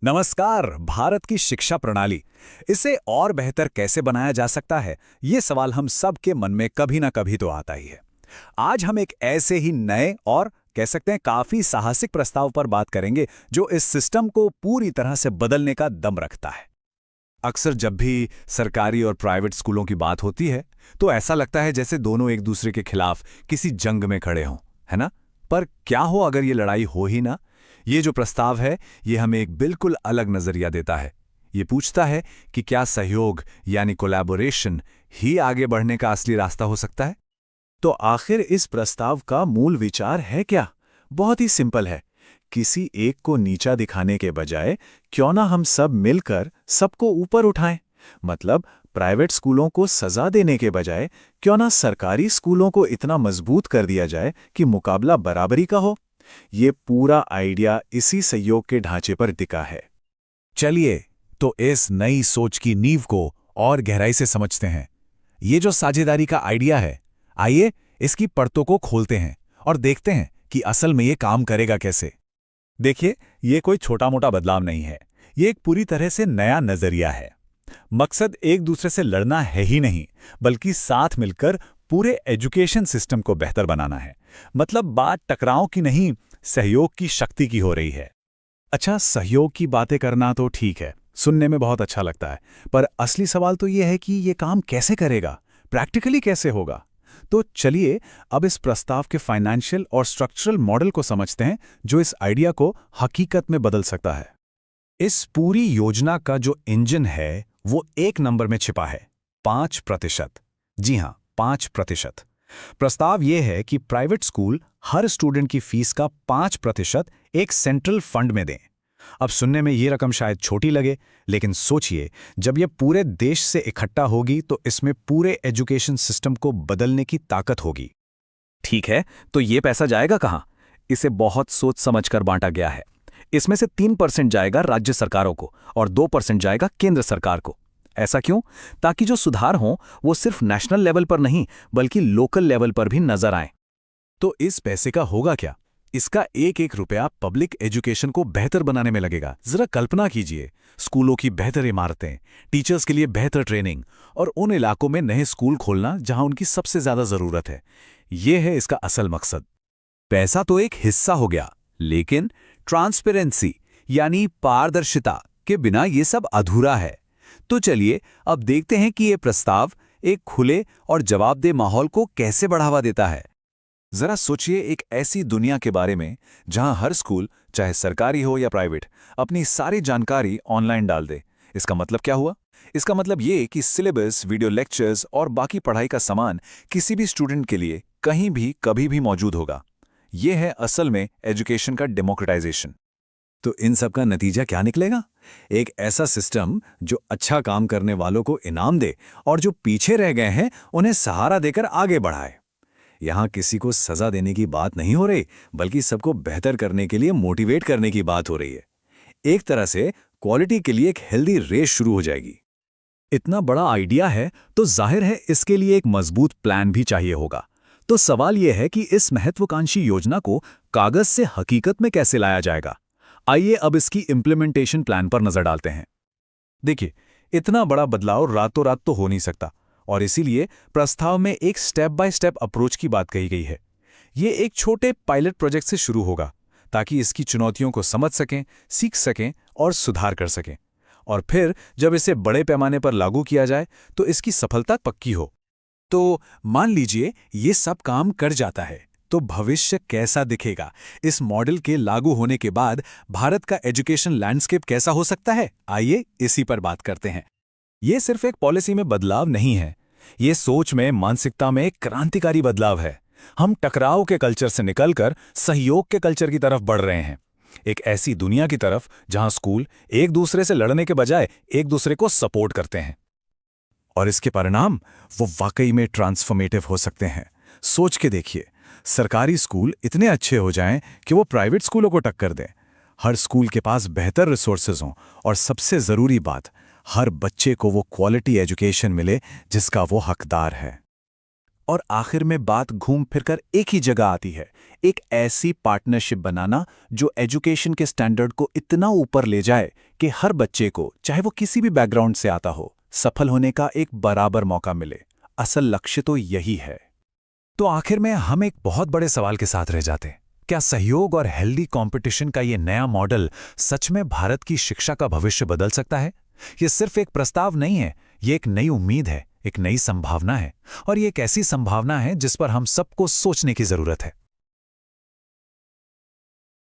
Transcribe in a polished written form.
नमस्कार। भारत की शिक्षा प्रणाली, इसे और बेहतर कैसे बनाया जा सकता है, ये सवाल हम सब के मन में कभी ना कभी तो आता ही है। आज हम एक ऐसे ही नए और कह सकते हैं काफी साहसिक प्रस्ताव पर बात करेंगे जो इस सिस्टम को पूरी तरह से बदलने का दम रखता है। अक्सर जब भी सरकारी और प्राइवेट स्कूलों की बात होती है तो ऐसा लगता है जैसे दोनों एक दूसरे के खिलाफ किसी जंग में खड़े हों, है ना? पर क्या हो अगर ये लड़ाई हो ही ना? ये जो प्रस्ताव है ये हमें एक बिल्कुल अलग नजरिया देता है। ये पूछता है कि क्या सहयोग यानी कोलैबोरेशन ही आगे बढ़ने का असली रास्ता हो सकता है? तो आखिर इस प्रस्ताव का मूल विचार है क्या? बहुत ही सिंपल है। किसी एक को नीचा दिखाने के बजाय क्यों ना हम सब मिलकर सबको ऊपर उठाएं। मतलब प्राइवेट स्कूलों को सजा देने के बजाय क्यों ना सरकारी स्कूलों को इतना मजबूत कर दिया जाए कि मुकाबला बराबरी का हो। ये पूरा आइडिया इसी सहयोग के ढांचे पर टिका है। चलिए तो इस नई सोच की नींव को और गहराई से समझते हैं। ये जो साझेदारी का आइडिया है, आइए इसकी परतों को खोलते हैं और देखते हैं कि असल में ये काम करेगा कैसे। देखिए, ये कोई छोटा मोटा बदलाव नहीं है, ये एक पूरी तरह से नया नजरिया है। मकसद एक दूसरे से लड़ना है ही नहीं, बल्कि साथ मिलकर पूरे एजुकेशन सिस्टम को बेहतर बनाना है। मतलब बात टकराव की नहीं, सहयोग की शक्ति की हो रही है। अच्छा, सहयोग की बातें करना तो ठीक है, सुनने में बहुत अच्छा लगता है। पर असली सवाल तो ये है कि ये काम कैसे करेगा, प्रैक्टिकली कैसे होगा। तो चलिए अब इस प्रस्ताव के फाइनेंशियल और स्ट्रक्चरल मॉडल को समझते हैं जो इस आइडिया को हकीकत में बदल सकता है। इस पूरी योजना का जो इंजन है वो एक नंबर में छिपा है, 5%। जी हां, 5%। प्रस्ताव यह है कि प्राइवेट स्कूल हर स्टूडेंट की फीस का 5% एक सेंट्रल फंड में दें। अब सुनने में ये रकम शायद छोटी लगे, लेकिन सोचिए, जब यह पूरे देश से इकट्ठा होगी तो इसमें पूरे एजुकेशन सिस्टम को बदलने की ताकत होगी। ठीक है, तो ये पैसा जाएगा कहां? इसे बहुत सोच समझकर बांटा गया है। इसमें से 3% जाएगा राज्य सरकारों को और 2% जाएगा केंद्र सरकार को। ऐसा क्यों? ताकि जो सुधार हों वो सिर्फ नेशनल लेवल पर नहीं बल्कि लोकल लेवल पर भी नजर आए। तो इस पैसे का होगा क्या? इसका एक एक रुपया पब्लिक एजुकेशन को बेहतर बनाने में लगेगा। जरा कल्पना कीजिए, स्कूलों की बेहतर इमारतें, टीचर्स के लिए बेहतर ट्रेनिंग और उन इलाकों में नए स्कूल खोलना जहां उनकी सबसे ज्यादा जरूरत है। यह है इसका असल मकसद। पैसा तो एक हिस्सा हो गया, लेकिन ट्रांसपेरेंसी यानी पारदर्शिता के बिना ये सब अधूरा है। तो चलिए अब देखते हैं कि ये प्रस्ताव एक खुले और जवाबदेह माहौल को कैसे बढ़ावा देता है। जरा सोचिए एक ऐसी दुनिया के बारे में जहां हर स्कूल, चाहे सरकारी हो या प्राइवेट, अपनी सारी जानकारी ऑनलाइन डाल दे। इसका मतलब क्या हुआ? इसका मतलब ये कि सिलेबस, वीडियो लेक्चर्स और बाकी पढ़ाई का सामान किसी भी स्टूडेंट के लिए कहीं भी कभी भी मौजूद होगा। यह है असल में एजुकेशन का डेमोक्रेटाइजेशन। तो इन सब का नतीजा क्या निकलेगा? एक ऐसा सिस्टम जो अच्छा काम करने वालों को इनाम दे और जो पीछे रह गए हैं उन्हें सहारा देकर आगे बढ़ाए। यहां किसी को सजा देने की बात नहीं हो रही, बल्कि सबको बेहतर करने के लिए मोटिवेट करने की बात हो रही है। एक तरह से क्वालिटी के लिए एक हेल्दी रेस शुरू हो जाएगी। इतना बड़ा आइडिया है तो जाहिर है इसके लिए एक मजबूत प्लान भी चाहिए होगा। तो सवाल यह है कि इस महत्वाकांक्षी योजना को कागज से हकीकत में कैसे लाया जाएगा। आइए अब इसकी इम्प्लीमेंटेशन प्लान पर नजर डालते हैं। देखिए, इतना बड़ा बदलाव रातों रात तो हो नहीं सकता और इसीलिए प्रस्ताव में एक स्टेप बाय स्टेप अप्रोच की बात कही गई है। ये एक छोटे पायलट प्रोजेक्ट से शुरू होगा ताकि इसकी चुनौतियों को समझ सकें, सीख सकें और सुधार कर सकें। और फिर जब इसे बड़े पैमाने पर लागू किया जाए तो इसकी सफलता पक्की हो। तो मान लीजिए ये सब काम कर जाता है, तो भविष्य कैसा दिखेगा? इस मॉडल के लागू होने के बाद भारत का एजुकेशन लैंडस्केप कैसा हो सकता है? आइए इसी पर बात करते हैं। ये सिर्फ एक पॉलिसी में बदलाव नहीं है, ये सोच में, मानसिकता में एक क्रांतिकारी बदलाव है। हम टकराव के कल्चर से निकलकर सहयोग के कल्चर की तरफ बढ़ रहे हैं। एक ऐसी दुनिया की तरफ जहां स्कूल एक दूसरे से लड़ने के बजाय एक दूसरे को सपोर्ट करते हैं। और इसके परिणाम वो वाकई में ट्रांसफॉर्मेटिव हो सकते हैं। सोच के देखिए, सरकारी स्कूल इतने अच्छे हो जाएं कि वो प्राइवेट स्कूलों को टक्कर दें। हर स्कूल के पास बेहतर रिसोर्सेज हों और सबसे ज़रूरी बात, हर बच्चे को वो क्वालिटी एजुकेशन मिले जिसका वो हकदार है। और आखिर में बात घूम फिरकर एक ही जगह आती है, एक ऐसी पार्टनरशिप बनाना जो एजुकेशन के स्टैंडर्ड को इतना ऊपर ले जाए कि हर बच्चे को, चाहे वो किसी भी बैकग्राउंड से आता हो, सफल होने का एक बराबर मौका मिले। असल लक्ष्य तो यही है। तो आखिर में हम एक बहुत बड़े सवाल के साथ रह जाते हैं। क्या सहयोग और हेल्दी कंपटीशन का ये नया मॉडल सच में भारत की शिक्षा का भविष्य बदल सकता है? ये सिर्फ एक प्रस्ताव नहीं है, ये एक नई उम्मीद है, एक नई संभावना है, और ये एक ऐसी संभावना है जिस पर हम सबको सोचने की जरूरत है।